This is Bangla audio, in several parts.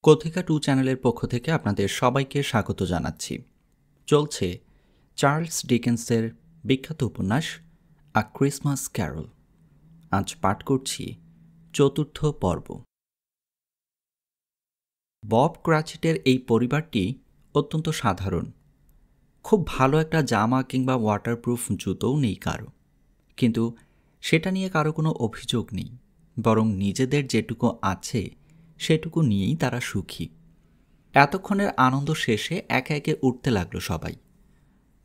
কথিকা 2 চ্যানেলের পক্ষ থেকে আপনাদের সবাইকে স্বাগত জানাচ্ছি। চলছে চার্লস ডিকেন্সের বিখ্যাত উপন্যাস আ ক্রিসমাস ক্যারল। আজ পাঠ করছি ৪র্থ পর্ব। বব ক্রাচিটের এই পরিবারটি অত্যন্ত সাধারণ। খুব ভালো একটা জামা কিংবা ওয়াটারপ্রুফ জুতোও নেই কারো, কিন্তু সেটা নিয়ে কারো কোনো অভিযোগ নেই, বরং নিজেদের যেটুকু আছে সেটুকু নিয়েই তারা সুখী। এতক্ষণের আনন্দ শেষে একে একে উঠতে লাগলো সবাই।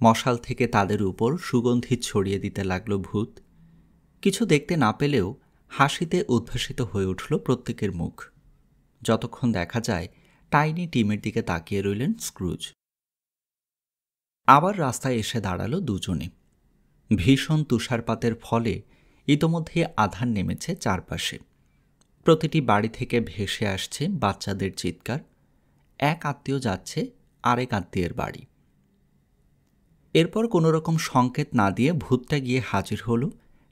মশাল থেকে তাদের উপর সুগন্ধি ছড়িয়ে দিতে লাগলো ভূত। কিছু দেখতে না পেলেও হাসিতে উদ্ভাসিত হয়ে উঠল প্রত্যেকের মুখ, যতক্ষণ দেখা যায় টাইনি টিমের দিকে তাকিয়ে রইলেন স্ক্রুজ। আবার রাস্তায় এসে দাঁড়ালো দুজনে। ভীষণ তুষারপাতের ফলে ইতোমধ্যে আঁধার নেমেছে চারপাশে। প্রতিটি বাড়ি থেকে ভেসে আসছে বাচ্চাদের চিৎকার। এক আত্মীয় যাচ্ছে আরেক আত্মীয়ের বাড়ি। এরপর কোনো রকম সংকেত না দিয়ে ভূতটা গিয়ে হাজির হল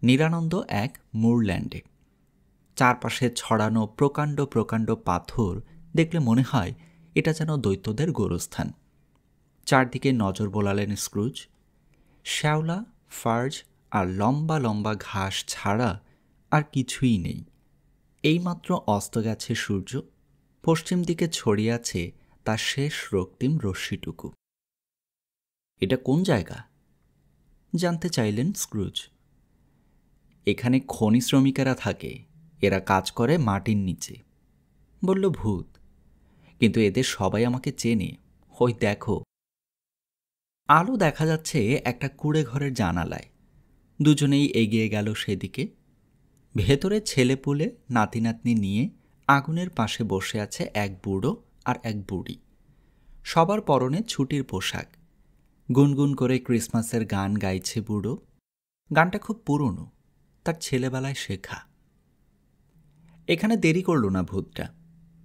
নিরানন্দ এক মুরল্যান্ডে। চারপাশে ছড়ানো প্রকাণ্ড প্রকাণ্ড পাথর দেখলে মনে হয় এটা যেন দৈত্যদের গোরস্থান। চারদিকে নজর বোলালেন স্ক্রুজ। শ্যাওলা, ফার্জ আর লম্বা লম্বা ঘাস ছাড়া আর কিছুই নেই। এইমাত্র অস্ত গেছে সূর্য, পশ্চিম দিকে ছড়িয়ে আছে তার শেষ রক্তিম রশ্মিটুকু। এটা কোন জায়গা জানতে চাইলেন স্ক্রুজ। এখানে খনি শ্রমিকেরা থাকে, এরা কাজ করে মাটির নিচে, বলল ভূত। কিন্তু এদের সবাই আমাকে চেনে, ওই দেখো। আলো দেখা যাচ্ছে একটা কুঁড়ে ঘরের জানালায়। দুজনেই এগিয়ে গেল সেদিকে। ভেতরে ছেলেপুলে নাতি নাতনি নিয়ে আগুনের পাশে বসে আছে এক বুড়ো আর এক বুড়ি। সবার পরনে ছুটির পোশাক। গুনগুন করে ক্রিসমাসের গান গাইছে বুড়ো। গানটা খুব পুরনো, তার ছেলেবেলায় শেখা। এখানে দেরি করল না ভূতটা।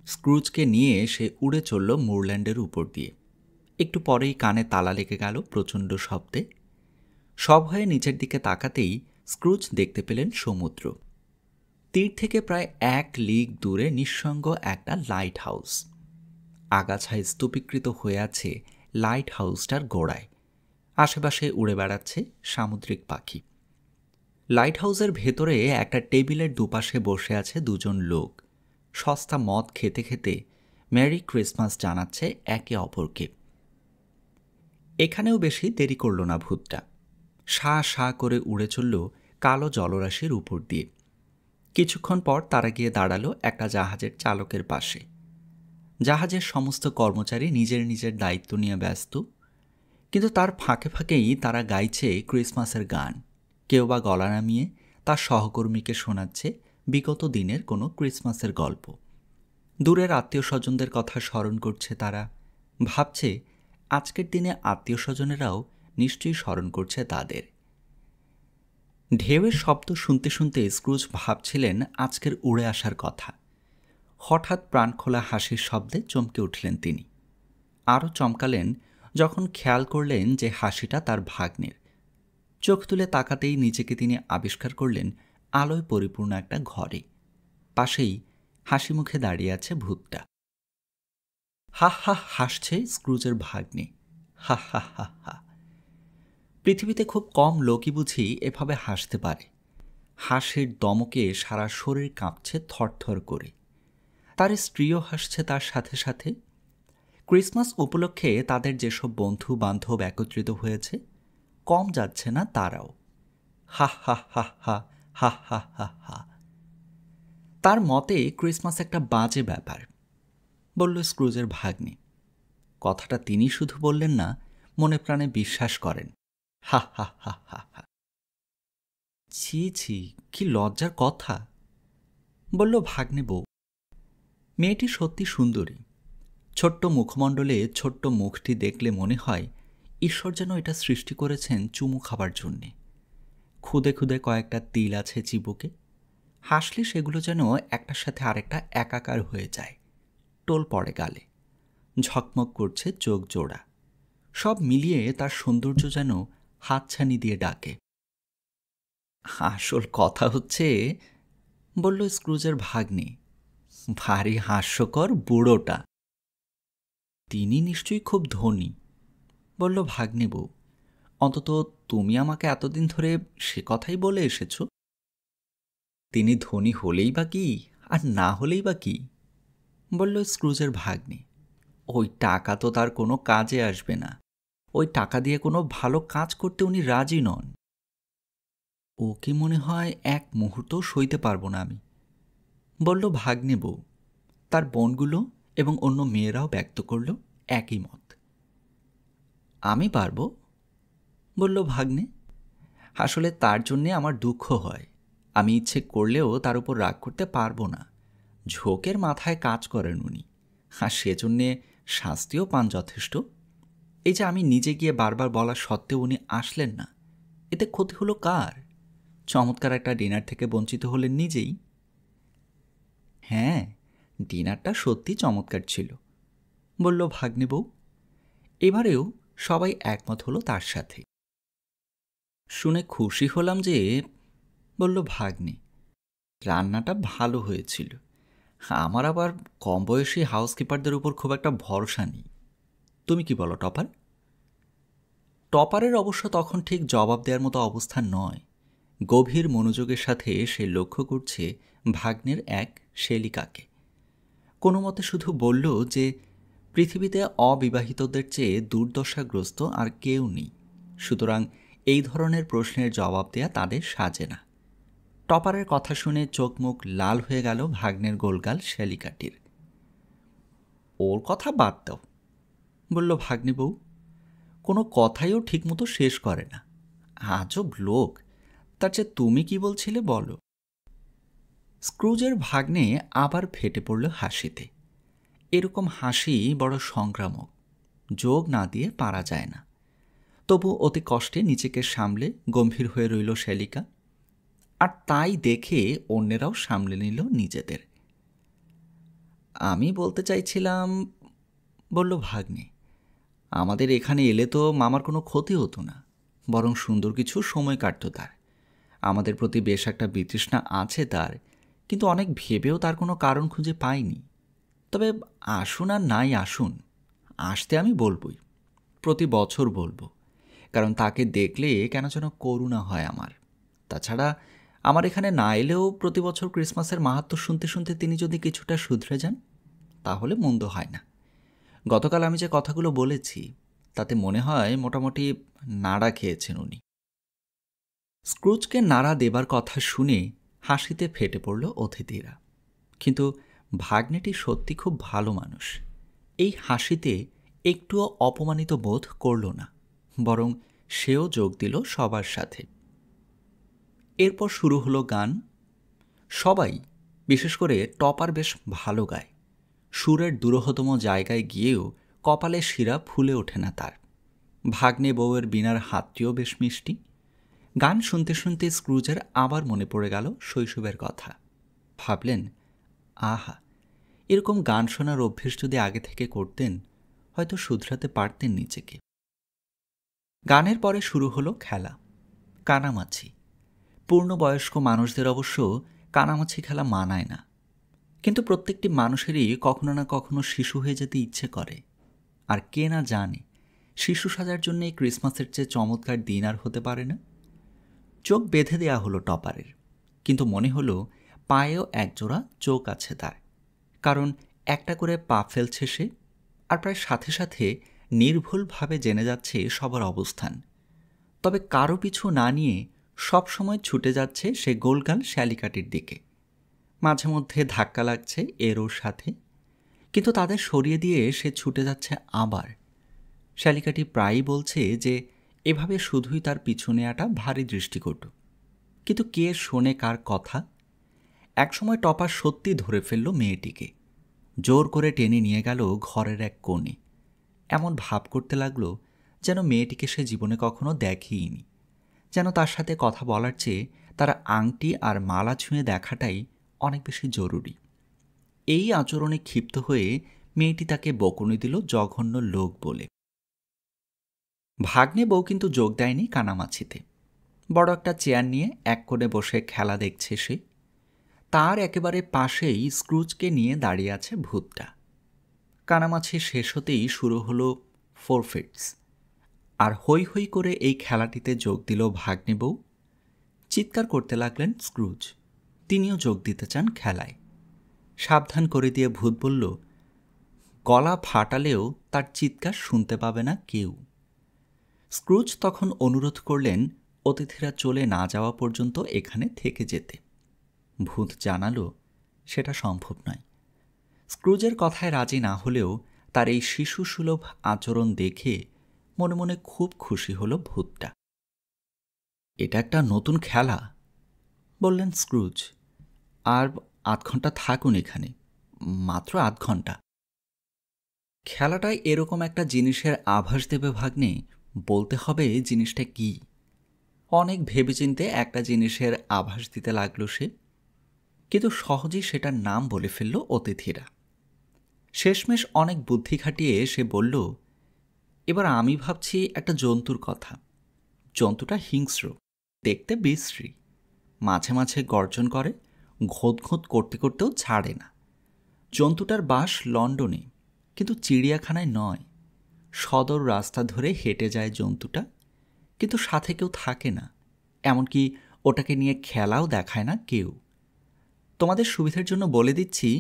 স্ক্রুজকে নিয়ে সে উড়ে চলল মুরল্যান্ডের উপর দিয়ে। একটু পরেই কানে তালা লেগে গেল প্রচণ্ড শব্দে। সব হয়ে নিচের দিকে তাকাতেই স্ক্রুজ দেখতে পেলেন সমুদ্র। তীর থেকে প্রায় 1 লিগ দূরে নিঃসঙ্গ একটা লাইট হাউস। আগাছায় স্তূপীকৃত হয়ে আছে লাইট হাউসটার গোড়ায়। আশেপাশে উড়ে বেড়াচ্ছে সামুদ্রিক পাখি। লাইট হাউসের ভেতরে একটা টেবিলের দুপাশে বসে আছে দুজন লোক। সস্তা মদ খেতে খেতে মেরি ক্রিসমাস জানাচ্ছে একে অপরকে। এখানেও বেশি দেরি করল না ভূতটা। শা শা করে উড়ে চলল কালো জলরাশির উপর দিয়ে। কিছুক্ষণ পর তারা গিয়ে দাঁড়ালো একটা জাহাজের চালকের পাশে। জাহাজের সমস্ত কর্মচারী নিজের নিজের দায়িত্ব নিয়ে ব্যস্ত, কিন্তু তার ফাঁকে ফাঁকেই তারা গাইছে ক্রিসমাসের গান। কেউ বা গলা নামিয়ে তার সহকর্মীকে শোনাচ্ছে বিগত দিনের কোনো ক্রিসমাসের গল্প। দূরের আত্মীয় স্বজনদের কথা স্মরণ করছে তারা। ভাবছে আজকের দিনে আত্মীয় স্বজনেরাও নিশ্চয়ই স্মরণ করছে তাদের। ঢেউয়ের শব্দ শুনতে শুনতে স্ক্রুজ ভাবছিলেন আজকের উড়ে আসার কথা। হঠাৎ প্রাণখোলা হাসির শব্দে চমকে উঠলেন তিনি। আরও চমকালেন যখন খেয়াল করলেন যে হাসিটা তার ভাগ্নের। চোখ তুলে তাকাতেই নিজেকে তিনি আবিষ্কার করলেন আলোয় পরিপূর্ণ একটা ঘরে। পাশেই হাসি মুখে দাঁড়িয়ে আছে ভূতটা। হা হা হাসছে স্ক্রুজের ভাগ্নে। হা হা হা হা। পৃথিবীতে খুব কম লোকই বুঝি এভাবে হাসতে পারে। হাসির দমকে সারা শরীর কাঁপছে থরথর করে। তার স্ত্রীও হাসছে তার সাথে সাথে। ক্রিসমাস উপলক্ষে তাদের যেসব বন্ধু বান্ধব একত্রিত হয়েছে, কম যাচ্ছে না তারাও। হা হা হা হা হা হা হা হা। তার মতে ক্রিসমাস একটা বাজে ব্যাপার, বলল স্ক্রুজের ভাগ্নে। কথাটা তিনি শুধু বললেন না, মনে প্রাণে বিশ্বাস করেন। হা হা হা হা হা। ছি ছি, কি লজ্জার কথা, বলল ভাগ্নে বউ। মেয়েটি সত্যি সুন্দরী। ছোট্ট মুখমণ্ডলে ছোট্ট মুখটি দেখলে মনে হয় ঈশ্বর যেন এটা সৃষ্টি করেছেন চুমু খাবার জন্যে। খুদে খুদে কয়েকটা তিল আছে চিবুকে। হাসলে সেগুলো যেন একটার সাথে আরেকটা একাকার হয়ে যায়, টোল পড়ে গালে। ঝকমক করছে চোখ জোড়া। সব মিলিয়ে তার সৌন্দর্য যেন হাতছানি দিয়ে ডাকে। আসল কথা হচ্ছে, বলল স্ক্রুজের ভাগ্নে, ভারী হাস্যকর বুড়োটা। তিনি নিশ্চয়ই খুব ধনী, বলল ভাগ্নে বউ। অন্তত তুমি আমাকে এতদিন ধরে সে কথাই বলে এসেছ। তিনি ধনী হলেই বা কি, আর না হলেই বা কি, বলল স্ক্রুজের ভাগ্নে। ওই টাকা তো তার কোনো কাজে আসবে না। ওই টাকা দিয়ে কোনো ভালো কাজ করতে উনি রাজি নন। ওকে মনে হয় এক মুহূর্ত সইতে পারবো না আমি, বলল ভাগ্নে বউ। তার বোনগুলো এবং অন্য মেয়েরাও ব্যক্ত করল একই মত। আমি পারবো, বলল ভাগ্নে। আসলে তার জন্যে আমার দুঃখ হয়। আমি ইচ্ছে করলেও তার উপর রাগ করতে পারবো না। ঝোঁকের মাথায় কাজ করেন উনি, আর সেজন্যে শাস্তিও পান যথেষ্ট। এই যে আমি নিজে গিয়ে বারবার বলা সত্ত্বেও উনি আসলেন না, এতে ক্ষতি হলো কার? চমৎকার একটা ডিনার থেকে বঞ্চিত হলেন নিজেই। হ্যাঁ, ডিনারটা সত্যি চমৎকার ছিল, বলল ভাগ্নে বউ। এবারেও সবাই একমত হলো তার সাথে। শুনে খুশি হলাম যে, বলল ভাগ্নে। রান্নাটা ভালো হয়েছিল। আমার আবার কম বয়সী হাউসকিপারদের উপর খুব একটা ভরসা নেই। তুমি কি বলো টপার? টপারের অবশ্য তখন ঠিক জবাব দেওয়ার মতো অবস্থা নয়। গভীর মনোযোগের সাথে সে লক্ষ্য করছে ভাগ্নের এক শেলিকাকে। কোনো মতে শুধু বলল যে পৃথিবীতে অবিবাহিতদের চেয়ে দুর্দশাগ্রস্ত আর কেউ নেই, সুতরাং এই ধরনের প্রশ্নের জবাব দেয়া তাদের সাজে না। টপারের কথা শুনে চোখ মুখ লাল হয়ে গেল ভাগ্নের গোলগাল শেলিকাটির। ওর কথা বাদ দাও, বলল ভাগ্নে বউ। কোনো কথাইও ঠিকমতো শেষ করে না, আজব লোক। তার চেয়ে তুমি কি বলছিলে বলো। স্ক্রুজের ভাগ্নে আবার ফেটে পড়ল হাসিতে। এরকম হাসি বড় সংক্রামক, যোগ না দিয়ে পারা যায় না। তবু অতি কষ্টে নিজেকে সামলে গম্ভীর হয়ে রইল শেলিকা, আর তাই দেখে অন্যেরাও সামলে নিল নিজেদের। আমি বলতে চাইছিলাম, বলল ভাগ্নে, আমাদের এখানে এলে তো মামার কোনো ক্ষতি হতো না, বরং সুন্দর কিছু সময় কাটত তার। আমাদের প্রতি বেশ একটা বিতৃষ্ণা আছে তার, কিন্তু অনেক ভেবেও তার কোনো কারণ খুঁজে পাইনি। তবে আসুন আর নাই আসুন, আসতে আমি বলবই, প্রতি বছর বলবো, কারণ তাকে দেখলে কেন যেন করুণা হয় আমার। তাছাড়া আমার এখানে না এলেও প্রতি বছর ক্রিসমাসের মাহাত্ম্য শুনতে শুনতে তিনি যদি কিছুটা শুধরে যান, তাহলে মন্দ হয় না। গতকাল আমি যে কথাগুলো বলেছি তাতে মনে হয় মোটামুটি নাড়া খেয়েছেন উনি। স্ক্রুজকে নাড়া দেবার কথা শুনে হাসিতে ফেটে পড়ল অতিথিরা। কিন্তু ভাগ্নেটি সত্যি খুব ভালো মানুষ। এই হাসিতে একটুও অপমানিত বোধ করল না, বরং সেও যোগ দিল সবার সাথে। এরপর শুরু হলো গান। সবাই, বিশেষ করে টপার বেশ ভালো গায়। সুরের দুরহতম জায়গায় গিয়েও কপালে শিরা ফুলে ওঠে না তার। ভাগ্নে বউয়ের বিনার হাতটিও বেশ মিষ্টি। গান শুনতে শুনতে স্ক্রুজের আবার মনে পড়ে গেল শৈশবের কথা। ভাবলেন, আহা, এরকম গান শোনার অভ্যেস যদি আগে থেকে করতেন, হয়তো শুধরাতে পারতেন নিজেকে। গানের পরে শুরু হলো খেলা, কানামাছি। পূর্ণবয়স্ক মানুষদের অবশ্য কানামাছি খেলা মানায় না, কিন্তু প্রত্যেকটি মানুষেরই কখনো না কখনো শিশু হয়ে যেতে ইচ্ছে করে। আর কে না জানে শিশু সাজার জন্য এই ক্রিসমাসের চেয়ে চমৎকার দিন আর হতে পারে না। চোখ বেঁধে দেয়া হলো টপারের, কিন্তু মনে হলো পায়েও একজোড়া চোখ আছে তার, কারণ একটা করে পা ফেলছে সে, আর প্রায় সাথে সাথে নির্ভুলভাবে জেনে যাচ্ছে সবার অবস্থান। তবে কারো পিছু না নিয়ে সব সময় ছুটে যাচ্ছে সে গোলগাল শ্যালিকাটির দিকে। মাঝে মধ্যে ধাক্কা লাগছে এর ওর সাথে, কিন্তু তাদের সরিয়ে দিয়ে সে ছুটে যাচ্ছে আবার। শ্যালিকাটি প্রায়ই বলছে যে এভাবে শুধুই তার পিছু নেওয়াটা ভারী দৃষ্টিকটু, কিন্তু কে শোনে কার কথা। একসময় টপার সত্যি ধরে ফেলল মেয়েটিকে, জোর করে টেনে নিয়ে গেল ঘরের এক কোণে। এমন ভাব করতে লাগলো যেন মেয়েটিকে সে জীবনে কখনো দেখেইনি, যেন তার সাথে কথা বলার চেয়ে তার আংটি আর মালা ছুঁয়ে দেখাটাই অনেক বেশি জরুরি। এই আচরণে ক্ষিপ্ত হয়ে মেয়েটি তাকে বকুনি দিল জঘন্য লোক বলে। ভাগ্নে বউ কিন্তু যোগ দেয়নি কানামাছিতে। বড় একটা চেয়ার নিয়ে এক কোণে বসে খেলা দেখছে সে। তার একেবারে পাশেই স্ক্রুজকে নিয়ে দাঁড়িয়ে আছে ভূতটা। কানামাছি শেষ হতেই শুরু হলো ফোরফিটস, আর হৈ হৈ করে এই খেলাটিতে যোগ দিল ভাগ্নে বউ। চিৎকার করতে লাগলেন স্ক্রুজ, তিনিও যোগ দিতে চান খেলায়। সাবধান করে দিয়ে ভূত বলল, গলা ফাটালেও তার চিৎকার শুনতে পাবে না কেউ। স্ক্রুজ তখন অনুরোধ করলেন অতিথিরা চলে না যাওয়া পর্যন্ত এখানে থেকে যেতে। ভূত জানালো সেটা সম্ভব নয়। স্ক্রুজের কথায় রাজি না হলেও তার এই শিশুসুলভ আচরণ দেখে মনে মনে খুব খুশি হল ভূতটা। এটা একটা নতুন খেলা, বললেন স্ক্রুজ, আর ৮ ঘন্টা থাকুন এখানে, মাত্র ৮ ঘন্টা। খেলাটায় এরকম একটা জিনিসের আভাস দেবে ভাগ্নে, বলতে হবে জিনিসটা কি। অনেক ভেবেচিন্তে একটা জিনিসের আভাস দিতে লাগলো সে, কিন্তু সহজেই সেটার নাম বলে ফেলল অতিথিরা। শেষমেশ অনেক বুদ্ধি খাটিয়ে সে বলল, এবার আমি ভাবছি একটা জন্তুর কথা। জন্তুটা হিংস্র, দেখতে বিশ্রী, মাঝে মাঝে গর্জন করে, ঘোঁত ঘোঁত করতে করতেও ছাড়ে না। জন্তুটার বাস লন্ডনে, কিন্তু চিড়িয়াখানায় নয়। সদর রাস্তা ধরে হেঁটে যায় জন্তুটা, কিন্তু সাথে কেউ থাকে না, এমনকি ওটাকে নিয়ে খেলাও দেখায় না কেউ। তোমাদের সুবিধার জন্য বলে দিচ্ছি,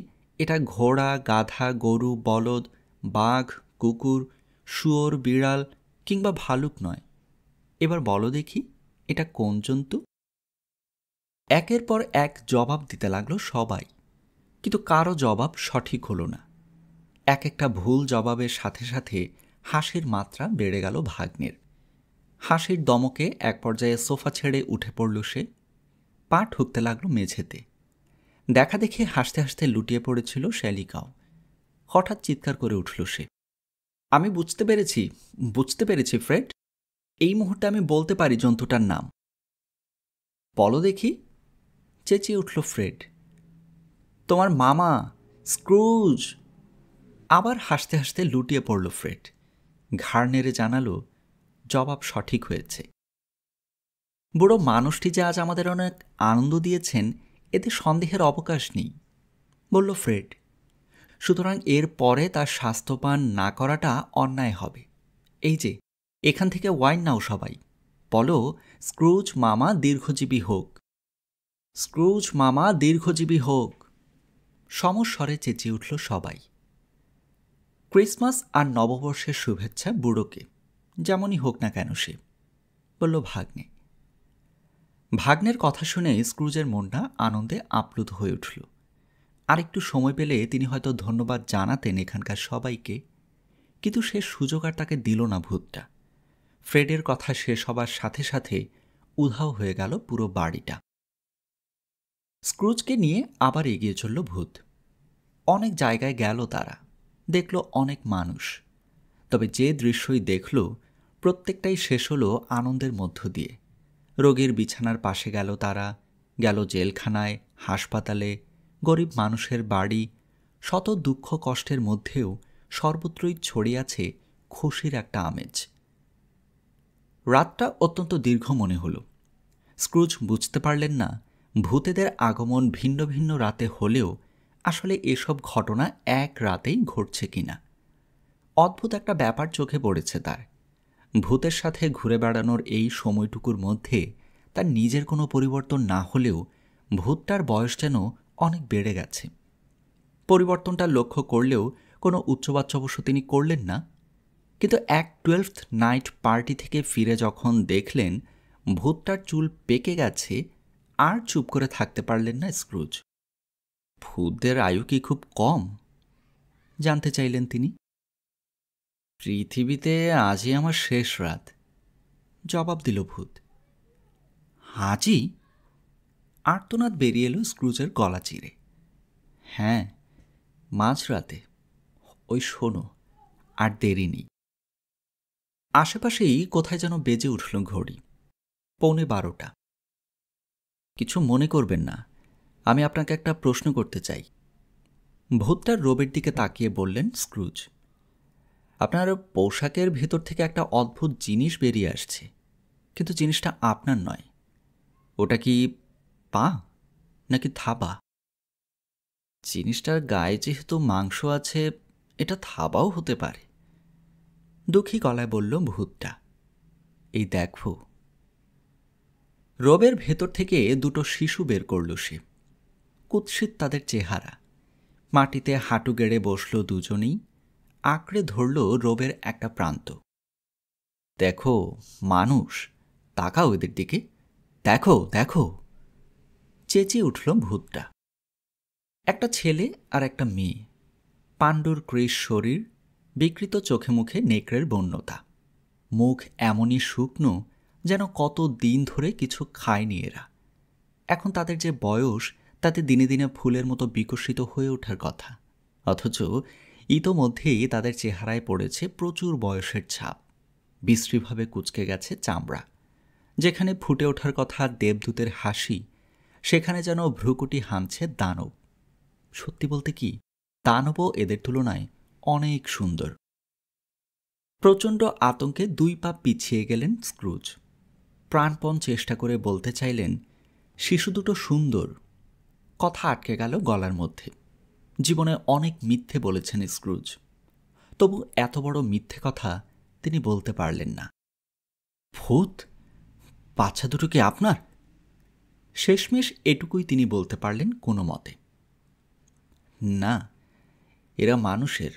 এটা ঘোড়া, গাধা, গরু, বলদ, বাঘ, কুকুর, শুয়োর, বিড়াল কিংবা ভালুক নয়। এবার বলো দেখি এটা কোন জন্তু? একের পর এক জবাব দিতে লাগলো সবাই, কিন্তু কারো জবাব সঠিক হলো না। এক একটা ভুল জবাবের সাথে সাথে হাসির মাত্রা বেড়ে গেল ভাগ্নের। হাসির দমকে এক পর্যায়ে সোফা ছেড়ে উঠে পড়ল সে, পা ঠুকতে লাগলো মেঝেতে। দেখা দেখে হাসতে হাসতে লুটিয়ে পড়েছিল শ্যালিকাও। হঠাৎ চিৎকার করে উঠল সে, আমি বুঝতে পেরেছি ফ্রেড, এই মুহূর্তে আমি বলতে পারি জন্তুটার নাম। বলো দেখি, চেঁচিয়ে উঠল ফ্রেড। তোমার মামা স্ক্রুজ। আবার হাসতে হাসতে লুটিয়ে পড়ল ফ্রেড। ঘাড় নেড়ে জানালো জবাব সঠিক হয়েছে। বুড়ো মানুষটি যে আজ আমাদের অনেক আনন্দ দিয়েছেন, এতে সন্দেহের অবকাশ নেই, বলল ফ্রেড। সুতরাং এর পরে তার স্বাস্থ্যপান না করাটা অন্যায় হবে। এই যে এখান থেকে ওয়াইন নাও সবাই, বলো স্ক্রুজ মামা দীর্ঘজীবী হোক, স্ক্রুজ মামা দীর্ঘজীবী হোক। সমস্বরে চেঁচিয়ে উঠল সবাই। ক্রিসমাস আর নববর্ষের শুভেচ্ছা বুড়োকে, যেমনই হোক না কেন সে, বলল ভাগ্নে। ভাগ্নের কথা শুনে স্ক্রুজের মনটা আনন্দে আপ্লুত হয়ে উঠল। আর একটু সময় পেলে তিনি হয়তো ধন্যবাদ জানাতেন এখানকার সবাইকে, কিন্তু সে সুযোগ আর তাকে দিল না ভূতটা। ফ্রেডের কথা শেষ হবার সাথে সাথে উধাও হয়ে গেল পুরো বাড়িটা। স্ক্রুজকে নিয়ে আবার এগিয়ে চলল ভূত। অনেক জায়গায় গেল তারা, দেখল অনেক মানুষ। তবে যে দৃশ্যই দেখল প্রত্যেকটাই শেষ হলো আনন্দের মধ্য দিয়ে। রোগীর বিছানার পাশে গেল তারা, গেল জেলখানায়, হাসপাতালে, গরিব মানুষের বাড়ি। শত দুঃখ কষ্টের মধ্যেও সর্বত্রই ছড়িয়ে আছে খুশির একটা আমেজ। রাতটা অত্যন্ত দীর্ঘ মনে হল। স্ক্রুজ বুঝতে পারলেন না ভূতেদের আগমন ভিন্ন ভিন্ন রাতে হলেও আসলে এসব ঘটনা এক রাতেই ঘটছে কিনা। অদ্ভুত একটা ব্যাপার চোখে পড়েছে তার। ভূতের সাথে ঘুরে বেড়ানোর এই সময়টুকুর মধ্যে তার নিজের কোনো পরিবর্তন না হলেও ভূতটার বয়স যেন অনেক বেড়ে গেছে। পরিবর্তনটা লক্ষ্য করলেও কোনো উচ্চবাচ্য অবশ্য তিনি করলেন না, কিন্তু এক 12th নাইট পার্টি থেকে ফিরে যখন দেখলেন ভূতটার চুল পেকে গেছে, আর চুপ করে থাকতে পারলেন না স্ক্রুজ। ভূতদের আয়ু কি খুব কম? জানতে চাইলেন তিনি। পৃথিবীতে আজই আমার শেষ রাত, জবাব দিল ভূত। আজই? আর্তনাদ বেরিয়ে এলো স্ক্রুজের গলা চিরে। হ্যাঁ, মাঝরাতে। ওই শোনো, আর দেরি নেই। আশেপাশেই কোথায় যেন বেজে উঠল ঘড়ি। 11:15। কিছু মনে করবেন না, আমি আপনাকে একটা প্রশ্ন করতে চাই। ভূতটার রোবের দিকে তাকিয়ে বললেন স্ক্রুজ। আপনার পোশাকের ভেতর থেকে একটা অদ্ভুত জিনিস বেরিয়ে আসছে, কিন্তু জিনিসটা আপনার নয়। ওটা কি পা নাকি থাবা? জিনিসটার গায়ে যেহেতু মাংস আছে, এটা থাবাও হতে পারে। দুঃখী গলায় বলল ভূতটা। এই দেখো। রবের ভেতর থেকে দুটো শিশু বের করল সে। কুৎসিত তাদের চেহারা। মাটিতে হাঁটু গেড়ে বসল দুজনেই, আঁকড়ে ধরল রবের একটা প্রান্ত। দেখো মানুষ, তাকাও এদের দিকে, দেখো দেখো, চেঁচিয়ে উঠল ভূতটা। একটা ছেলে আর একটা মেয়ে, পাণ্ডুর কৃশ শরীর, বিকৃত চোখে মুখে নেকড়ের বন্যতা, মুখ এমনই শুকনো যেন কত দিন ধরে কিছু খায়নি এরা। এখন তাদের যে বয়স, তাতে দিনে দিনে ফুলের মতো বিকশিত হয়ে ওঠার কথা, অথচ ইতোমধ্যেই তাদের চেহারায় পড়েছে প্রচুর বয়সের ছাপ। বিশ্রীভাবে কুঁচকে গেছে চামড়া। যেখানে ফুটে ওঠার কথা দেবদূতের হাসি, সেখানে যেন ভ্রুকুটি হানছে দানব। সত্যি বলতে কি, দানবও এদের তুলনায় অনেক সুন্দর। প্রচণ্ড আতঙ্কে 2 পা পিছিয়ে গেলেন স্ক্রুজ। প্রাণপণ চেষ্টা করে বলতে চাইলেন শিশু দুটো সুন্দর। কথা আটকে গেল গলার মধ্যে। জীবনে অনেক মিথ্যে বলেছেন স্ক্রুজ, তবু এত বড় মিথ্যে কথা তিনি বলতে পারলেন না। ভূত? বাচ্চা দুটো কি আপনার? শেষমেশ এটুকুই তিনি বলতে পারলেন কোনো মতে। না, এরা মানুষের।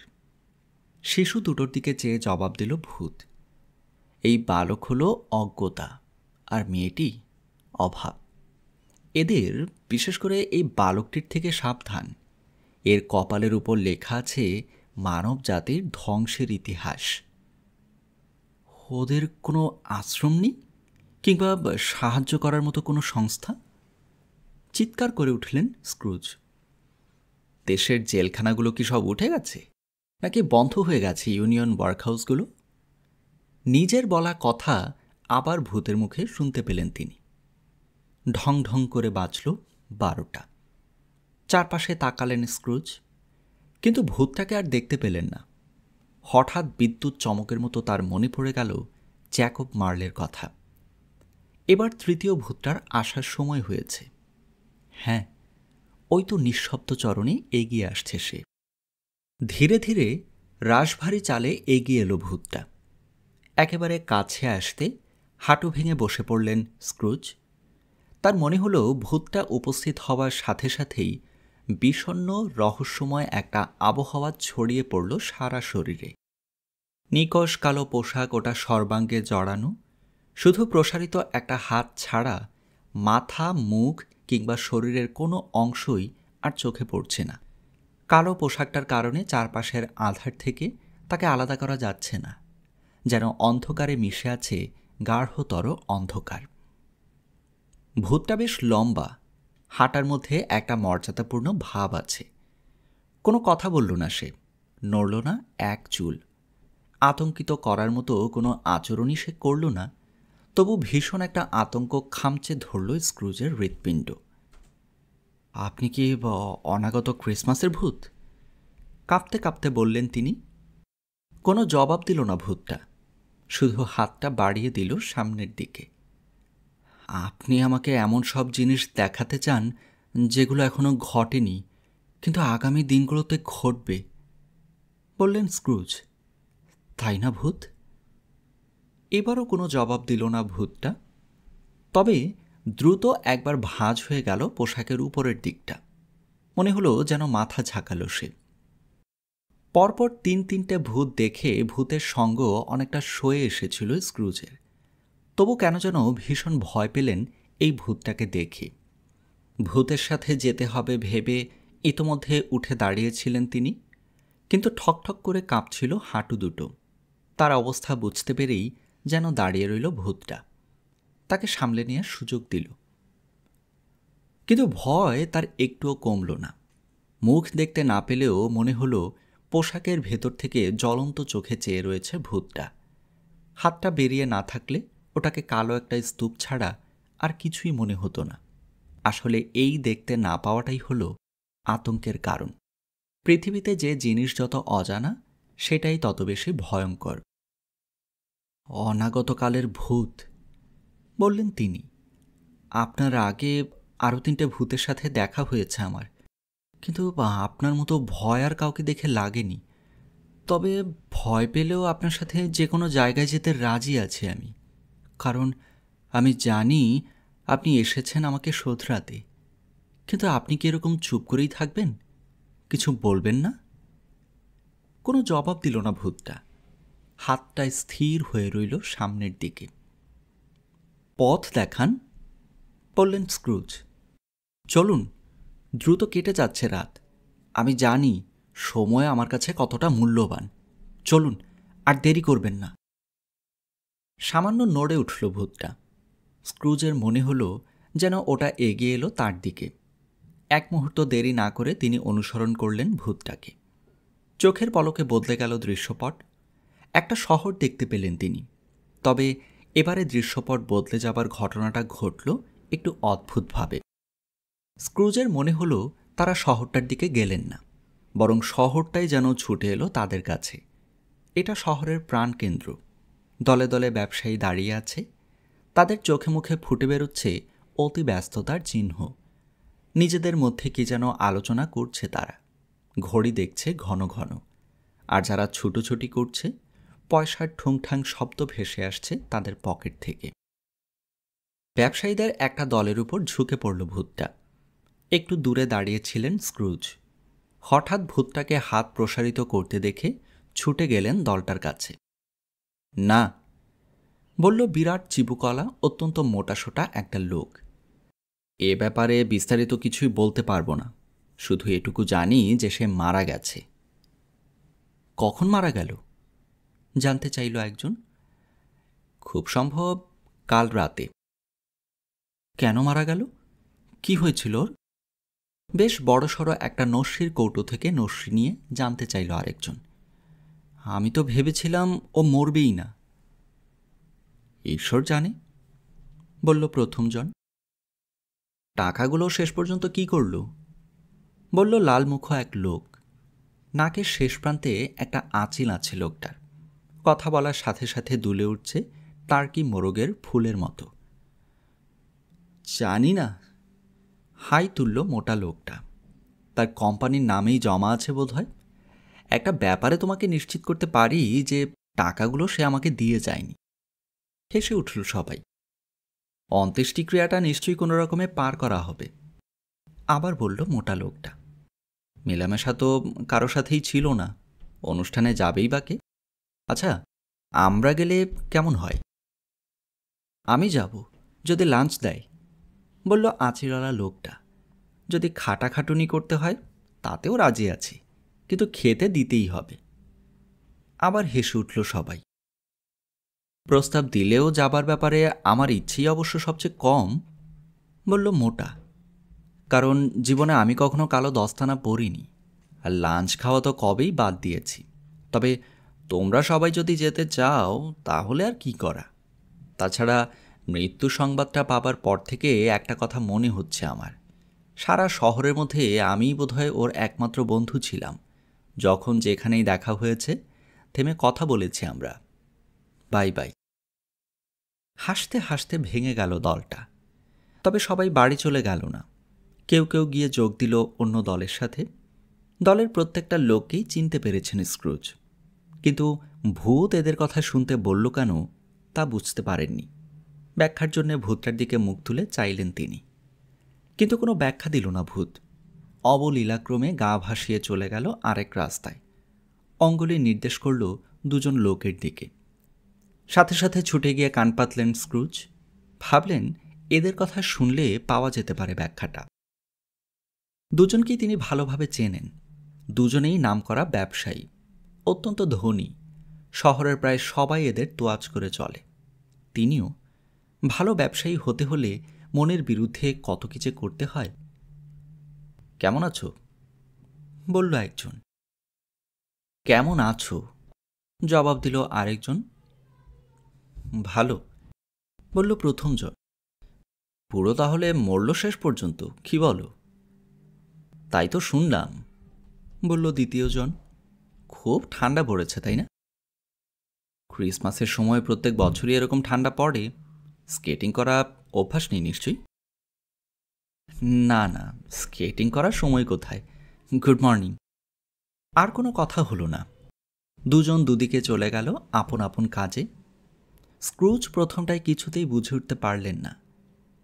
শিশু দুটোর দিকে চেয়ে জবাব দিল ভূত। এই বালক হলো অজ্ঞতা, আর মেয়েটি অভাব। এদের, বিশেষ করে এই বালকটির থেকে সাবধান। এর কপালের উপর লেখা আছে মানব জাতির ধ্বংসের ইতিহাস। ওদের কোনো আশ্রম নেই, কিংবা সাহায্য করার মতো কোনো সংস্থা? চিৎকার করে উঠলেন স্ক্রুজ। দেশের জেলখানাগুলো কি সব উঠে গেছে, নাকি বন্ধ হয়ে গেছে ইউনিয়ন ওয়ার্কহাউসগুলো? নিজের বলা কথা আবার ভূতের মুখে শুনতে পেলেন তিনি। ঢং ঢং করে বাজল 12টা। চারপাশে তাকালেন স্ক্রুজ, কিন্তু ভূতটাকে আর দেখতে পেলেন না। হঠাৎ বিদ্যুৎ চমকের মতো তার মনে পড়ে গেল জ্যাকব মার্লের কথা। এবার তৃতীয় ভূতটার আসার সময় হয়েছে। হ্যাঁ, ওই তো নিঃশব্দ চরণে এগিয়ে আসছে সে। ধীরে ধীরে রাশভারী চালে এগিয়ে এলো ভূতটা। একেবারে কাছে আসতে হাঁটু ভেঙে বসে পড়লেন স্ক্রুজ। তার মনে হলো ভূতটা উপস্থিত হওয়ার সাথে সাথেই বিষণ্ণ রহস্যময় একটা আবহাওয়া ছড়িয়ে পড়ল সারা শরীরে। নিকষ কালো পোশাক ওটা সর্বাঙ্গে জড়ানো, শুধু প্রসারিত একটা হাত ছাড়া মাথা, মুখ কিংবা শরীরের কোনো অংশই আর চোখে পড়ছে না। কালো পোশাকটার কারণে চারপাশের আধার থেকে তাকে আলাদা করা যাচ্ছে না, যেন অন্ধকারে মিশে আছে গাঢ়তর অন্ধকার। ভূতটা বেশ লম্বা, হাঁটার মধ্যে একটা মর্যাদাপূর্ণ ভাব আছে। কোনো কথা বলল না সে, নড়ল না এক চুল। আতঙ্কিত করার মতো কোনো আচরণই সে করল না, তবু ভীষণ একটা আতঙ্ক খামচে ধরল স্ক্রুজের হৃৎপিণ্ড। আপনি কি অনাগত ক্রিসমাসের ভূত? কাঁপতে কাঁপতে বললেন তিনি। কোনো জবাব দিল না ভূতটা, শুধু হাতটা বাড়িয়ে দিল সামনের দিকে। আপনি আমাকে এমন সব জিনিস দেখাতে চান যেগুলো এখনো ঘটেনি, কিন্তু আগামী দিনগুলোতে ঘটবে, বললেন স্ক্রুজ। তাই না ভূত? এবারও কোনো জবাব দিল না ভূতটা, তবে দ্রুত একবার ভাঁজ হয়ে গেল পোশাকের উপরের দিকটা। মনে হলো যেন মাথা ঝাঁকালো সে। পরপর 3-3টে ভূত দেখে ভূতের সঙ্গ অনেকটা সয়ে এসেছিল স্ক্রুজের। তবু কেন যেন ভীষণ ভয় পেলেন এই ভূতটাকে দেখে। ভূতের সাথে যেতে হবে ভেবে ইতোমধ্যে উঠে দাঁড়িয়েছিলেন তিনি, কিন্তু ঠকঠক করে কাঁপছিল হাঁটু দুটো। তার অবস্থা বুঝতে পেরেই যেন দাঁড়িয়ে রইল ভূতটা, তাকে সামলে নেওয়ার সুযোগ দিল। কিন্তু ভয় তার একটুও কমল না। মুখ দেখতে না পেলেও মনে হলো পোশাকের ভেতর থেকে জ্বলন্ত চোখে চেয়ে রয়েছে ভূতটা। হাতটা বেরিয়ে না থাকলে ওটাকে কালো একটা স্তূপ ছাড়া আর কিছুই মনে হতো না। আসলে এই দেখতে না পাওয়াটাই হলো আতঙ্কের কারণ। পৃথিবীতে যে জিনিস যত অজানা, সেটাই তত বেশি ভয়ঙ্কর। অনাগতকালের ভূত, বললেন তিনি। আপনার আগে আরও 3টে ভূতের সাথে দেখা হয়েছে আমার, কিন্তু আপনার মতো ভয় আর কাউকে দেখে লাগেনি। তবে ভয় পেলেও আপনার সাথে যে কোনো জায়গায় যেতে রাজি আছি আমি, কারণ আমি জানি আপনি এসেছেন আমাকে শোধরাতে। কিন্তু আপনি কি এরকম চুপ করেই থাকবেন? কিছু বলবেন না? কোনো জবাব দিল না ভূতটা। হাতটা স্থির হয়ে রইল সামনের দিকে। পথ দেখান, বললেন স্ক্রুজ। চলুন, দ্রুত কেটে যাচ্ছে রাত। আমি জানি সময় আমার কাছে কতটা মূল্যবান। চলুন, আর দেরি করবেন না। সামান্য নড়ে উঠল ভূতটা। স্ক্রুজের মনে হলো যেন ওটা এগিয়ে এলো তার দিকে। এক মুহূর্ত দেরি না করে তিনি অনুসরণ করলেন ভূতটাকে। চোখের পলকে বদলে গেল দৃশ্যপট। একটা শহর দেখতে পেলেন তিনি। তবে এবারে দৃশ্যপট বদলে যাবার ঘটনাটা ঘটল একটু অদ্ভুতভাবে। স্ক্রুজের মনে হলো তারা শহরটার দিকে গেলেন না, বরং শহরটাই যেন ছুটে এলো তাদের কাছে। এটা শহরের প্রাণকেন্দ্র। দলে দলে ব্যবসায়ী দাঁড়িয়ে আছে। তাদের চোখে মুখে ফুটে বেরোচ্ছে অতি ব্যস্ততার চিহ্ন। নিজেদের মধ্যে কি যেন আলোচনা করছে তারা। ঘড়ি দেখছে ঘন ঘন। আর যারা ছুটোছুটি করছে, পয়সার ঠুংঠাং শব্দ ভেসে আসছে তাদের পকেট থেকে। ব্যবসায়ীদের একটা দলের উপর ঝুঁকে পড়ল ভূতটা। একটু দূরে দাঁড়িয়েছিলেন স্ক্রুজ। হঠাৎ ভূতটাকে হাত প্রসারিত করতে দেখে ছুটে গেলেন দলটার কাছে। না, বলল বিরাট চিবুকলা অত্যন্ত মোটাসোটা একটা লোক। এ ব্যাপারে বিস্তারিত কিছুই বলতে পারবো না, শুধু এটুকু জানি যে সে মারা গেছে। কখন মারা গেল জানতে চাইল একজন। খুব সম্ভব কাল রাতে। কেন মারা গেল? কি হয়েছিল ওর? বেশ বড়সড় একটা নস্যির কৌটো থেকে নস্যি নিয়ে জানতে চাইল আরেকজন। আমি তো ভেবেছিলাম ও মরবেই না। ঈশ্বর জানে, বলল প্রথমজন। টাকাগুলো শেষ পর্যন্ত কি করল? বলল লালমুখ এক লোক। নাকের শেষ প্রান্তে একটা আঁচিল আছে লোকটার। কথা বলার সাথে সাথে দুলে উঠছে টার্কি মোরগের ফুলের মতো। জানি না, হাই তুলল মোটা লোকটা। তার কোম্পানির নামেই জমা আছে বোধহয়। একটা ব্যাপারে তোমাকে নিশ্চিত করতে পারি যে টাকাগুলো সে আমাকে দিয়ে যায়নি। হেসে উঠল সবাই। অন্ত্যেষ্টিক্রিয়াটা নিশ্চয়ই কোনো রকমে পার করা হবে। আবার বলল মোটা লোকটা। মেলামেশা তো কারো সাথেই ছিল না, অনুষ্ঠানে যাবেই বা কে? আচ্ছা, আমরা গেলে কেমন হয়? আমি যাব, যদি লাঞ্চ দেয়, বলল আঁচিলওয়ালা লোকটা। যদি খাটাখাটুনি করতে হয় তাতেও রাজি আছি, কিন্তু খেতে দিতেই হবে। আবার হেসে উঠল সবাই। প্রস্তাব দিলেও যাবার ব্যাপারে আমার ইচ্ছেই অবশ্য সবচেয়ে কম, বলল মোটা। কারণ জীবনে আমি কখনো কালো দস্তানা পরিনি, আর লাঞ্চ খাওয়া তো কবেই বাদ দিয়েছি। তবে তোমরা সবাই যদি যেতে চাও তাহলে আর কি করা। তাছাড়া মৃত্যু সংবাদটা পাবার পর থেকে একটা কথা মনে হচ্ছে আমার। সারা শহরের মধ্যে আমিই বোধহয় ওর একমাত্র বন্ধু ছিলাম। যখন যেখানেই দেখা হয়েছে থেমে কথা বলেছি আমরা। Bye bye. হাসতে হাসতে ভেঙে গেল দলটা। তবে সবাই বাড়ি চলে গেল না। কেউ কেউ গিয়ে যোগ দিল অন্য দলের সাথে। দলের প্রত্যেকটা লোককেই চিনতে পেরেছেন স্ক্রুজ, কিন্তু ভূত এদের কথা শুনতে বলল কেন তা বুঝতে পারেননি। ব্যাখ্যার জন্য ভূতটার দিকে মুখ তুলে চাইলেন তিনি, কিন্তু কোনো ব্যাখ্যা দিল না ভূত। অবলীলাক্রমে গা ভাসিয়ে চলে গেল আরেক রাস্তায়। অঙ্গুলি নির্দেশ করল দুজন লোকের দিকে। সাথে সাথে ছুটে গিয়ে কান পাতলেন স্ক্রুজ। ভাবলেন এদের কথা শুনলে পাওয়া যেতে পারে ব্যাখ্যাটা। দুজনকেই তিনি ভালোভাবে চেনেন। দুজনেই নামকরা ব্যবসায়ী, অত্যন্ত ধনী। শহরের প্রায় সবাই এদের তোয়াজ করে চলে। তিনিও। ভালো ব্যবসায়ী হতে হলে মনের বিরুদ্ধে কত কি যে করতে হয়। কেমন আছো? বলল একজন। কেমন আছো? জবাব দিল আরেকজন। ভালো, বলল প্রথমজন। পুরো তাহলে মরল শেষ পর্যন্ত, কি বলো? তাই তো শুনলাম, বলল দ্বিতীয়জন। খুব ঠান্ডা পড়েছে তাই না? ক্রিসমাসের সময় প্রত্যেক বছরই এরকম ঠান্ডা পড়ে। স্কেটিং করা অভ্যাস নেই নিশ্চয়ই? না না, স্কেটিং করার সময় কোথায়। Good morning. আর কোনো কথা হলো না। দুজন দুদিকে চলে গেল আপন আপন কাজে। স্ক্রুজ প্রথমটায় কিছুতেই বুঝে উঠতে পারলেন না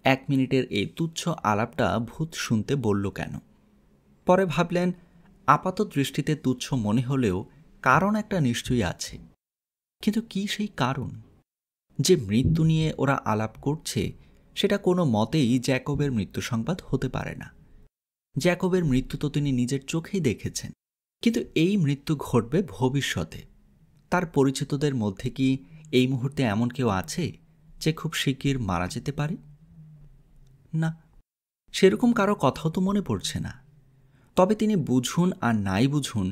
1 মিনিটের এই তুচ্ছ আলাপটা ভূত শুনতে বলল কেন। পরে ভাবলেন, আপাত দৃষ্টিতে তুচ্ছ মনে হলেও কারণ একটা নিশ্চয়ই আছে। কিন্তু কি সেই কারণ? যে মৃত্যু নিয়ে ওরা আলাপ করছে সেটা কোনো মতেই জ্যাকবের মৃত্যু সংবাদ হতে পারে না। জ্যাকবের মৃত্যু তো তিনি নিজের চোখেই দেখেছেন, কিন্তু এই মৃত্যু ঘটবে ভবিষ্যতে। তার পরিচিতদের মধ্যে কি এই মুহূর্তে এমন কেউ আছে যে খুব শিগগির মারা যেতে পারে? না, সেরকম কারো কথাও তো মনে পড়ছে না। তবে তিনি বুঝুন আর নাই বুঝুন,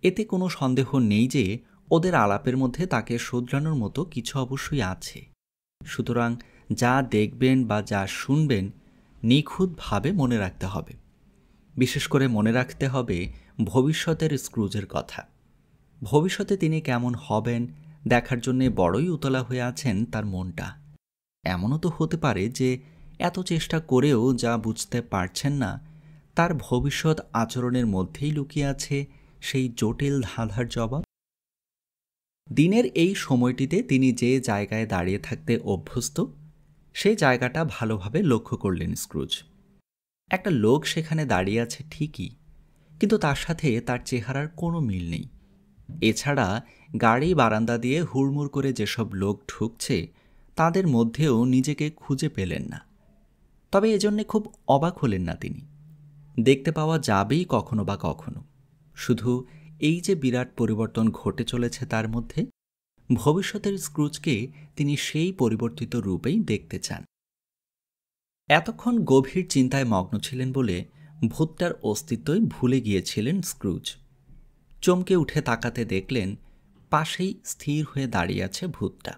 এতে কোনো সন্দেহ নেই যে ওদের আলাপের মধ্যে তাকে শোধরানোর মতো কিছু অবশ্যই আছে। সুতরাং যা দেখবেন বা যা শুনবেন নিখুঁতভাবে মনে রাখতে হবে। বিশেষ করে মনে রাখতে হবে ভবিষ্যতের স্ক্রুজের কথা। ভবিষ্যতে তিনি কেমন হবেন দেখার জন্যে বড়ই উতলা হয়ে আছেন তার মনটা। এমনও তো হতে পারে যে এত চেষ্টা করেও যা বুঝতে পারছেন না তার ভবিষ্যৎ আচরণের মধ্যেই লুকিয়ে আছে সেই জটিল ধাঁধার জবাব। দিনের এই সময়টিতে তিনি যে জায়গায় দাঁড়িয়ে থাকতে অভ্যস্ত সেই জায়গাটা ভালোভাবে লক্ষ্য করলেন স্ক্রুজ। একটা লোক সেখানে দাঁড়িয়ে আছে ঠিকই, কিন্তু তার সাথে তার চেহারার কোনো মিল নেই। এছাড়া গাড়ি বারান্দা দিয়ে হুড়মুড় করে যেসব লোক ঢুকছে তাদের মধ্যেও নিজেকে খুঁজে পেলেন না। তবে এজন্যে খুব অবাক হলেন না তিনি। দেখতে পাওয়া যাবেই কখনো বা কখনো। শুধু এই যে বিরাট পরিবর্তন ঘটে চলেছে তার মধ্যে, ভবিষ্যতের স্ক্রুজকে তিনি সেই পরিবর্তিত রূপেই দেখতে চান। এতক্ষণ গভীর চিন্তায় মগ্ন ছিলেন বলে ভূতটার অস্তিত্বই ভুলে গিয়েছিলেন স্ক্রুজ। চমকে উঠে তাকাতে দেখলেন পাশেই স্থির হয়ে দাঁড়িয়ে আছে ভূতটা।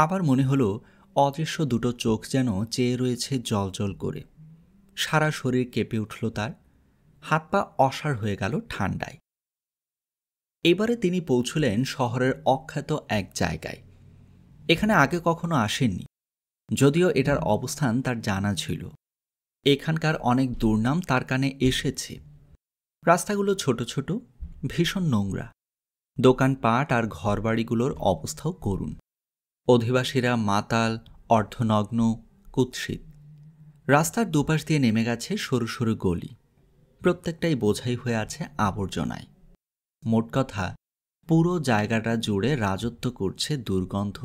আবার মনে হলো অদৃশ্য দুটো চোখ যেন চেয়ে রয়েছে জলজল করে। সারা শরীর কেঁপে উঠল তার, হাত পা অসাড় হয়ে গেল ঠান্ডায়। এবারে তিনি পৌঁছলেন শহরের অখ্যাত এক জায়গায়। এখানে আগে কখনো আসেননি, যদিও এটার অবস্থান তার জানা ছিল। এখানকার অনেক দুর্নাম তার কানে এসেছে। রাস্তাগুলো ছোট ছোট, ভীষণ নোংরা। দোকানপাট আর ঘরবাড়িগুলোর অবস্থাও করুণ। অধিবাসীরা মাতাল, অর্ধনগ্ন, কুৎসিত। রাস্তার দুপাশ দিয়ে নেমে গেছে সরু সরু গলি, প্রত্যেকটাই বোঝাই হয়ে আছে আবর্জনায়। মোট কথা, পুরো জায়গাটা জুড়ে রাজত্ব করছে দুর্গন্ধ,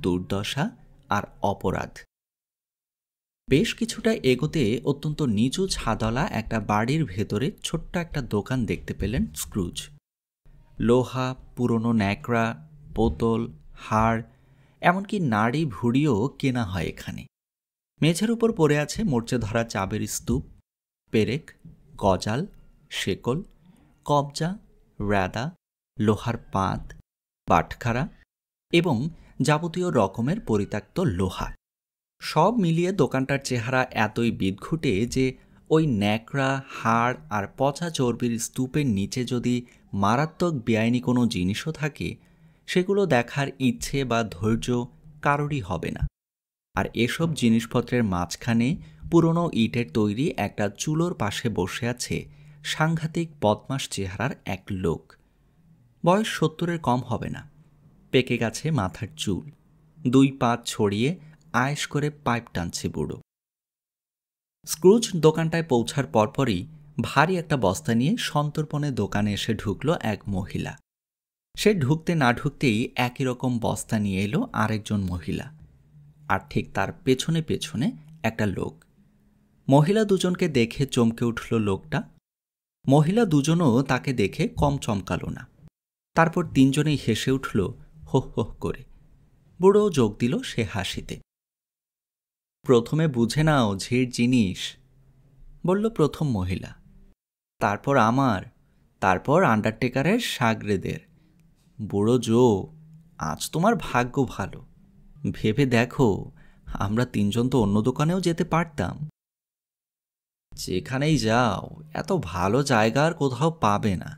দুর্দশা আর অপরাধ। বেশ কিছুটা এগোতে অত্যন্ত নিচু ছাদলা একটা বাড়ির ভেতরে ছোট্ট একটা দোকান দেখতে পেলেন স্ক্রুজ। লোহা, পুরনো ন্যাকড়া, বোতল, হাড়, এমনকি নাড়ি ভুড়িও কেনা হয় এখানে। মেঝের উপর পড়ে আছে মরচে ধরা চাবের স্তূপ, পেরেক, গজাল, শেকল, কবজা, র্যাদা, লোহার পাত, বাটখারা এবং যাবতীয় রকমের পরিত্যক্ত লোহা। সব মিলিয়ে দোকানটার চেহারা এতই বিদঘুটে যে ওই ন্যাকড়া, হাড় আর পচা চর্বির স্তূপের নিচে যদি মারাত্মক বেআইনি কোনো জিনিসও থাকে সেগুলো দেখার ইচ্ছে বা ধৈর্য কারোরই হবে না। আর এসব জিনিসপত্রের মাঝখানে পুরনো ইটের তৈরি একটা চুলোর পাশে বসে আছে সাংঘাতিক বদমাস চেহারার এক লোক। বয়স 70-এর কম হবে না। পেকে গেছে মাথার চুল, 2 পা ছড়িয়ে আয়েশ করে পাইপ টানছে বুড়ো। স্ক্রুজ দোকানটায় পৌঁছার পরপরই ভারী একটা বস্তা নিয়ে সন্তর্পণে দোকানে এসে ঢুকল এক মহিলা। সে ঢুকতে না ঢুকতেই একই রকম বস্তা নিয়ে এলো আরেকজন মহিলা, আর ঠিক তার পেছনে পেছনে একটা লোক। মহিলা দুজনকে দেখে চমকে উঠল লোকটা। মহিলা দুজনও তাকে দেখে কম চমকালো না। তারপর তিনজনেই হেসে উঠল হো হো করে। বুড়ো যোগ দিল সে হাসিতে। প্রথমে বুঝে নাও ঝির জিনিস, বলল প্রথম মহিলা। তারপর আমার, তারপর আন্ডারটেকারের সাগরেদের। বুড়ো জো, আজ তোমার ভাগ্য ভালো। ভেবে দেখো, আমরা তিনজন তো অন্য দোকানেও যেতে পারতাম। যেখানেই যাও এত ভালো জায়গা আর কোথাও পাবে না।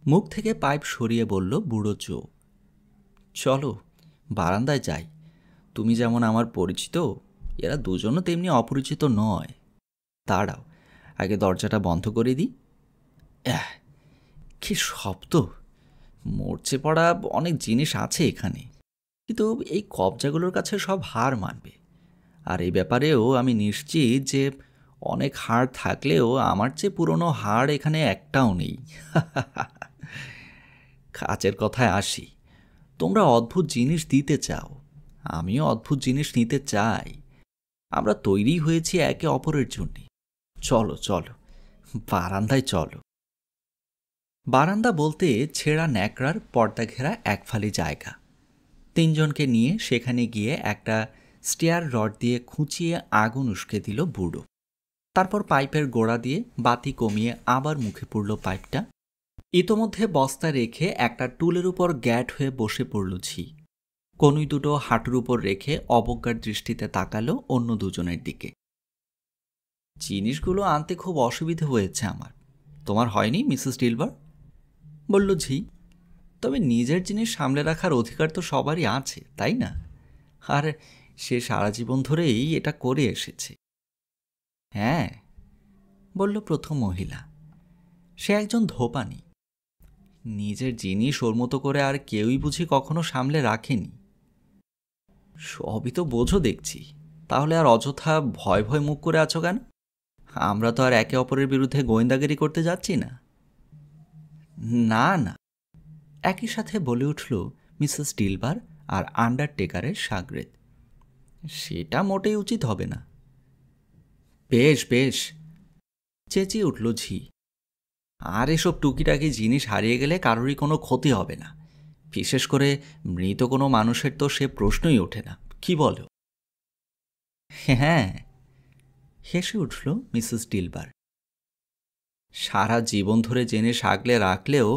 মুখ থেকে পাইপ সরিয়ে বলল বুড়ো জো। চলো বারান্দায় যাই। তুমি যেমন আমার পরিচিত, এরা দুজনও তেমনি অপরিচিত নয়। দাঁড়াও, আগে দরজাটা বন্ধ করে দিই। কি শব্দ! মরচে পড়া অনেক জিনিস আছে এখানে, কিন্তু এই কবজাগুলোর কাছে সব হার মানবে। আর এই ব্যাপারেও আমি নিশ্চিত যে অনেক হাড় থাকলেও আমার চেয়ে পুরনো হাড় এখানে একটাও নেই। কাজের কথায় আসি, তোমরা অদ্ভুত জিনিস দিতে চাও, আমিও অদ্ভুত জিনিস নিতে চাই। আমরা তৈরি হয়েছি একে অপরের জন্য। চলো চলো, বারান্দায় চলো। বারান্দা বলতে ছেঁড়া ন্যাকড়ার পর্দা ঘেরা একফালি জায়গা। তিনজনকে নিয়ে সেখানে গিয়ে একটা স্টেয়ার রড দিয়ে খুঁচিয়ে আগুন উস্কে দিল বুড়ো। তারপর পাইপের গোড়া দিয়ে বাতি কমিয়ে আবার মুখে পুড়ল পাইপটা। ইতোমধ্যে বস্তা রেখে একটা টুলের উপর গ্যাট হয়ে বসে পড়ল ঝি। কনুই দুটো হাঁটুর উপর রেখে অবজ্ঞার দৃষ্টিতে তাকালো অন্য দুজনের দিকে। জিনিসগুলো আনতে খুব অসুবিধে হয়েছে আমার, তোমার হয়নি মিসেস ডিলবার? বলল ঝি। তবে নিজের জিনিস সামলে রাখার অধিকার তো সবারই আছে, তাই না? আর সে সারা জীবন ধরেই এটা করে এসেছে। হ্যাঁ, বলল প্রথম মহিলা। সে একজন ধোপানি। নিজের জিনিস ওর মতো করে আর কেউই বুঝি কখনো সামলে রাখেনি। সবই তো বোঝো দেখছি, তাহলে আর অযথা ভয় ভয় মুখ করে আছো কেন? আমরা তো আর একে অপরের বিরুদ্ধে গোয়েন্দাগিরি করতে যাচ্ছি না। না না, একই সাথে বলে উঠল মিসেস ডিলবার আর আন্ডারটেকারের সাগরেদ। সেটা মোটেই উচিত হবে না। বেশ বেশ, চেঁচিয়ে উঠল ঝি। আর এসব টুকিটাকি জিনিস হারিয়ে গেলে কারোরই কোনো ক্ষতি হবে না, বিশেষ করে মৃত কোনো মানুষের তো সে প্রশ্নই ওঠে না, কি বলো? হ্যাঁ, হেসে উঠল মিসেস ডিলবার। সারা জীবন ধরে জেনে আগলে রাখলেও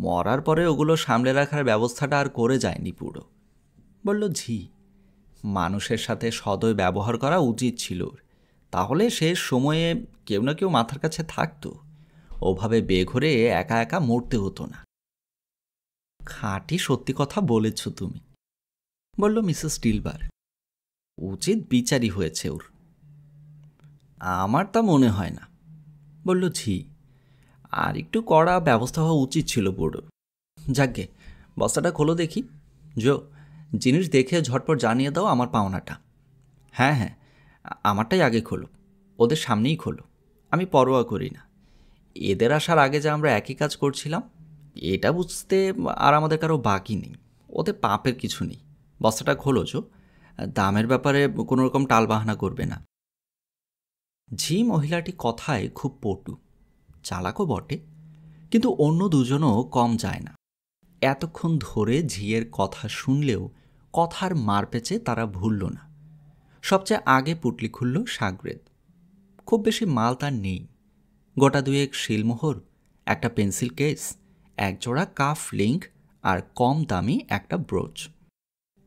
মরার পরে ওগুলো সামলে রাখার ব্যবস্থাটা আর করে যায়নি পুরো, বলল ঝি। মানুষের সাথে সদয় ব্যবহার করা উচিত ছিল, তাহলে শেষ সময়ে কেউ না কেউ মাথার কাছে থাকতো, ওভাবে বেঘরে একা একা মরতে হতো না। খাঁটি সত্যি কথা বলেছ তুমি, বলল মিসেস ডিলবার। উচিত বিচারই হয়েছে ওর। আমার তা মনে হয় না, বলল ঝি। আর একটু কড়া ব্যবস্থা হওয়া উচিত ছিল বুড়ো। যাকগে, বস্তাটা খোলো দেখি। জো, জিনিস দেখে ঝটপট জানিয়ে দাও আমার পাওনাটা। হ্যাঁ হ্যাঁ, আমারটাই আগে খোলো, ওদের সামনেই খোলো, আমি পরোয়া করি না। এদের আসার আগে যে আমরা একই কাজ করছিলাম এটা বুঝতে আর আমাদের কারো বাকি নেই। ওতে পাপের কিছু নেই। বস্তাটা খোলো জো, দামের ব্যাপারে কোনো রকম টালবাহানা করবে না। ঝি মহিলাটি কথায় খুব পটু, চালাকও বটে, কিন্তু অন্য দুজনও কম যায় না। এতক্ষণ ধরে ঝিয়ের কথা শুনলেও কথার মারপেচে তারা ভুলল না। সবচেয়ে আগে পুটলি খুলল সাগরেদ। খুব বেশি মাল তার নেই, গোটা দুয়েক শিলমোহর, একটা পেন্সিল কেস, একজোড়া কাফ লিঙ্ক আর কম দামি একটা ব্রোচ।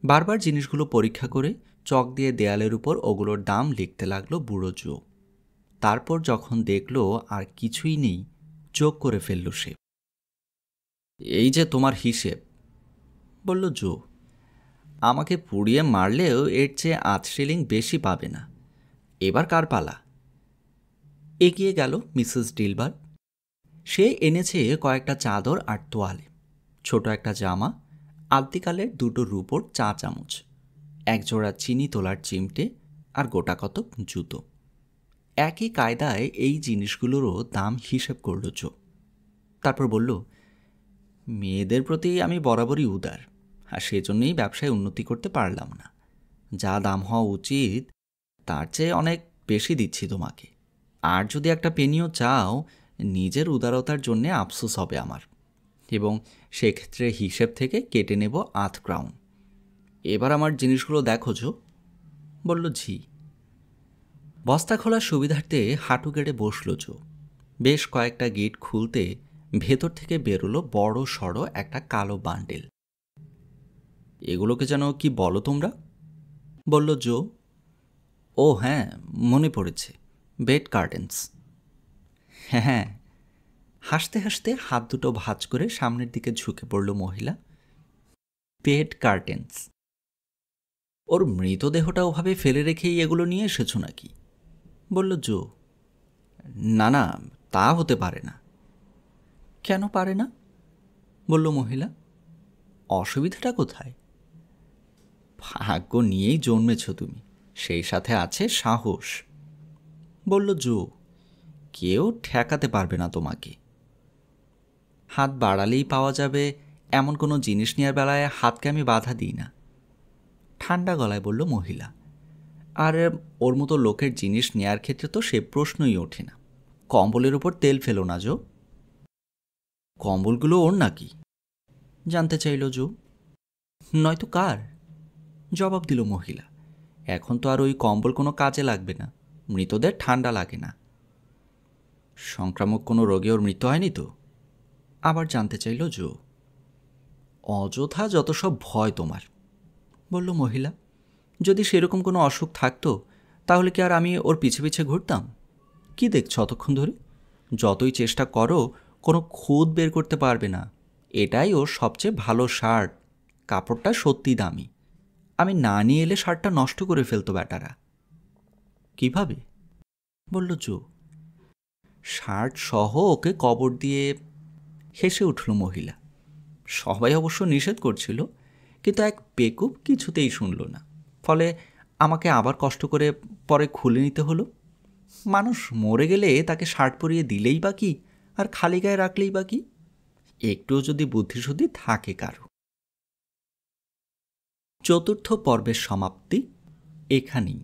বারবার জিনিসগুলো পরীক্ষা করে চক দিয়ে দেয়ালের উপর ওগুলোর দাম লিখতে লাগলো বুড়ো জো। তারপর যখন দেখল আর কিছুই নেই, চোখ করে ফেলল সে। এই যে তোমার হিসেব, বলল জো। আমাকে পুড়িয়ে মারলেও এর চেয়ে ৮ শিলিং বেশি পাবে না। এবার কার পালা? এগিয়ে গেল মিসেস ডিলবার। সে এনেছে কয়েকটা চাদর আর তোয়ালে, ছোট একটা জামা, আদ্যিকালের দুটো রূপোর চা চামচ, একজোড়া চিনি তোলার চিমটে আর গোটা কতক জুতো। একই কায়দায় এই জিনিসগুলোরও দাম হিসেব করল জো। তারপর বলল, মেয়েদের প্রতি আমি বরাবরই উদার, আর সেজন্যই ব্যবসায় উন্নতি করতে পারলাম না। যা দাম হওয়া উচিত তার চেয়ে অনেক বেশি দিচ্ছি তোমাকে। আর যদি একটা পেনিও চাও, নিজের উদারতার জন্যে আফসোস হবে আমার, এবং সেক্ষেত্রে হিসেব থেকে কেটে নেব ৮ ক্রাউন। এবার আমার জিনিসগুলো দেখো জো, বলল ঝি। বস্তা খোলার সুবিধার্থে হাঁটু গেড়ে বসল জো। বেশ কয়েকটা গেট খুলতে ভেতর থেকে বেরোলো বড় সড়ো একটা কালো বান্ডেল। এগুলোকে যেন কি বলো তোমরা? বলল জো। ও হ্যাঁ, মনে পড়েছে, বেড কার্টেন্স। হ্যাঁ, হাসতে হাসতে হাত দুটো ভাঁজ করে সামনের দিকে ঝুঁকে পড়ল মহিলা। Bed curtains? ওর মৃতদেহটা ওভাবে ফেলে রেখেই এগুলো নিয়ে এসেছো নাকি? বলল জো। না না, তা হতে পারে না। কেন পারে না? বলল মহিলা। অসুবিধাটা কোথায়? ভাগ্য নিয়েই জন্মেছ তুমি, সেই সাথে আছে সাহস, বলল জো। কেউ ঠেকাতে পারবে না তোমাকে। হাত বাড়ালেই পাওয়া যাবে এমন কোনো জিনিস নেওয়ার বেলায় হাতকে আমি বাধা দিই না, ঠান্ডা গলায় বলল মহিলা। আর ওর মতো লোকের জিনিস নেয়ার ক্ষেত্রে তো সে প্রশ্নই ওঠে না। কম্বলের উপর তেল ফেলো না জো। কম্বলগুলো ওর নাকি? জানতে চাইল জো। নয়তো কার? জবাব দিল মহিলা। এখন তো আর ওই কম্বল কোনো কাজে লাগবে না, মৃতদের ঠান্ডা লাগে না। সংক্রামক কোনো রোগে ওর মৃত্যু হয়নি তো? আবার জানতে চাইল জো। অযথা যত সব ভয় তোমার, বলল মহিলা। যদি সেরকম কোনো অসুখ থাকতো তাহলে কি আর আমি ওর পিছে পিছে ঘুরতাম? কি দেখছ অতক্ষণ ধরে? যতই চেষ্টা করো কোনো খুঁত বের করতে পারবে না। এটাই ওর সবচেয়ে ভালো শার্ট, কাপড়টা সত্যি দামি। আমি না নিয়ে এলে শার্টটা নষ্ট করে ফেলতো ব্যাটারা। কিভাবে? বলল জো। শার্ট সহ ওকে কবর দিয়ে। হেসে উঠল মহিলা। সবাই অবশ্য নিষেধ করছিল, কিন্তু এক বেকুব কিছুতেই শুনল না। ফলে আমাকে আবার কষ্ট করে পরে খুলে নিতে হলো। মানুষ মরে গেলে তাকে শার্ট পরিয়ে দিলেই বা কি, আর খালি গায়ে রাখলেই বা কি? একটুও যদি বুদ্ধিশুদ্ধি থাকে কারো। চতুর্থ পর্বের সমাপ্তি এখানেই।